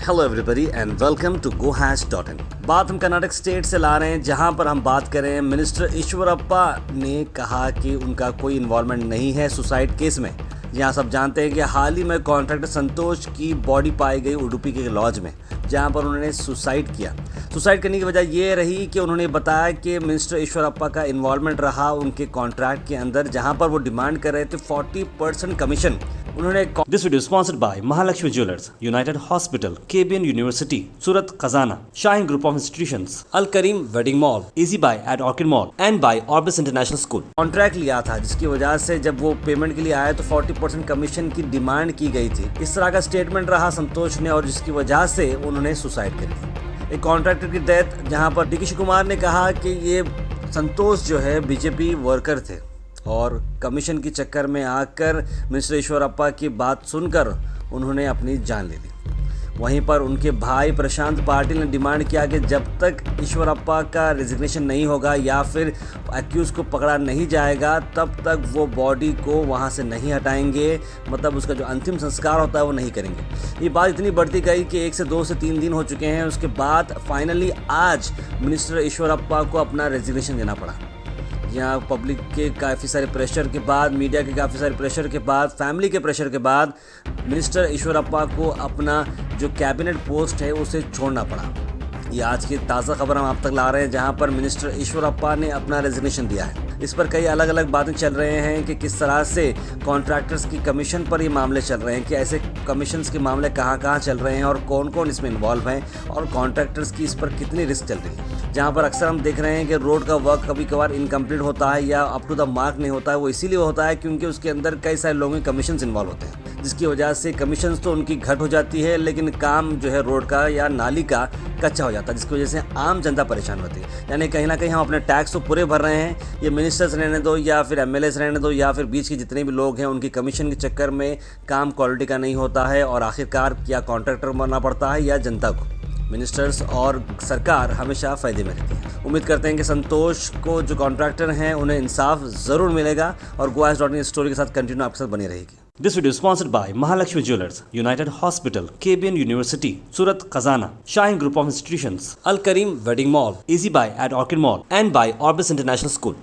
Hello everybody and welcome to gohash.in। बात हम Karnataka state से ला रहे हैं, जहां पर हम बात करें मिनिस्टर ईश्वरप्पा ने कहा कि उनका कोई इन्वॉल्वमेंट नहीं है सुसाइड केस में। जहां सब जानते हैं कि हाल ही में कॉन्ट्रैक्टर संतोष की बॉडी पाई गई उडुपी के लॉज में, जहां पर उन्होंने सुसाइड किया। सुसाइड करने की वजह ये रही कि उन्होंने बताया कि मिनिस्टर ईश्वरप्पा का इन्वॉल्वमेंट रहा उनके कॉन्ट्रैक्ट के अंदर, जहां पर वो डिमांड कर रहे थे 40% कमीशन। उन्होंने this video sponsored by Mahalakshmi Jewellers, United Hospital, KBN University, Surat Khazana, Shaheen Group of Institutions, Al Karim Wedding Mall, Easy Buy at Orchid Mall and by Orbis International School. Contract लिया था जिसकी वजह से जब वो पेमेंट के लिए आए तो 40% कमीशन की डिमांड की गई थी। इस तरह का स्टेटमेंट रहा संतोष ने और जिसकी वजह से उन्होंने सुसाइड कर ली। एक कॉन्ट्रैक्टर की डेथ, जहां पर डी के कुमार ने कहा कि ये संतोष जो है बीजेपी वर्कर थे और कमीशन के चक्कर में आकर मिनिस्टर ईश्वरप्पा की बात सुनकर उन्होंने अपनी जान ले ली। वहीं पर उनके भाई प्रशांत पाटिल ने डिमांड किया कि जब तक ईश्वरप्पा का रेजिग्नेशन नहीं होगा या फिर एक्यूज को पकड़ा नहीं जाएगा तब तक वो बॉडी को वहां से नहीं हटाएंगे, मतलब उसका जो अंतिम संस्कार होता है वो नहीं करेंगे। ये बात इतनी बढ़ती गई कि 1 से 2 से 3 दिन हो चुके हैं। उसके बाद फाइनली आज मिनिस्टर ईश्वरप्पा को अपना रेजिग्नेशन देना पड़ा। यहाँ पब्लिक के काफ़ी सारे प्रेशर के बाद, मीडिया के काफ़ी सारे प्रेशर के बाद, फैमिली के प्रेशर के बाद मिनिस्टर ईश्वरप्पा को अपना जो कैबिनेट पोस्ट है उसे छोड़ना पड़ा। ये आज की ताज़ा खबर हम आप तक ला रहे हैं, जहाँ पर मिनिस्टर ईश्वरप्पा ने अपना रेजिग्नेशन दिया है। इस पर कई अलग अलग बातें चल रहे हैं कि किस तरह से कॉन्ट्रैक्टर्स की कमीशन पर ये मामले चल रहे हैं, कि ऐसे कमीशंस के मामले कहाँ कहाँ चल रहे हैं और कौन कौन इसमें इन्वॉल्व हैं और कॉन्ट्रैक्टर्स की इस पर कितनी रिस्क चल रही है। जहाँ पर अक्सर हम देख रहे हैं कि रोड का वर्क कभी कभार इनकम्प्लीट होता है या अप टू द मार्क नहीं होता है। वो इसीलिए होता है क्योंकि उसके अंदर कई सारे लोगों के कमीशंस इन्वॉल्व होते हैं, जिसकी वजह से कमीशंस तो उनकी घट हो जाती है लेकिन काम जो है रोड का या नाली का कच्चा हो जाता है, जिसकी वजह से आम जनता परेशान होती है। यानी कहीं ना कहीं हम अपने टैक्स तो पूरे भर रहे हैं, ये मिनिस्टर्स रहने दो या फिर एमएलएस रहने दो या फिर बीच के जितने भी लोग हैं, उनकी कमीशन के चक्कर में काम क्वालिटी का नहीं होता है और आखिरकार या कॉन्ट्रैक्टर बनना पड़ता है या जनता को। मिनिस्टर्स और सरकार हमेशा फ़ायदे में रहती है। उम्मीद करते हैं कि संतोष को जो कॉन्ट्रैक्टर हैं उन्हें इंसाफ ज़रूर मिलेगा और gohash.in स्टोरी के साथ कंटिन्यू आपके साथ बनी रहेगी। This video sponsored by Mahalakshmi Jewellers, United Hospital, KBN University, Surat Khazana, Shaheen Group of Institutions, Al Karim Wedding Mall, Easy Buy at Orchid Mall and by Orbis International school.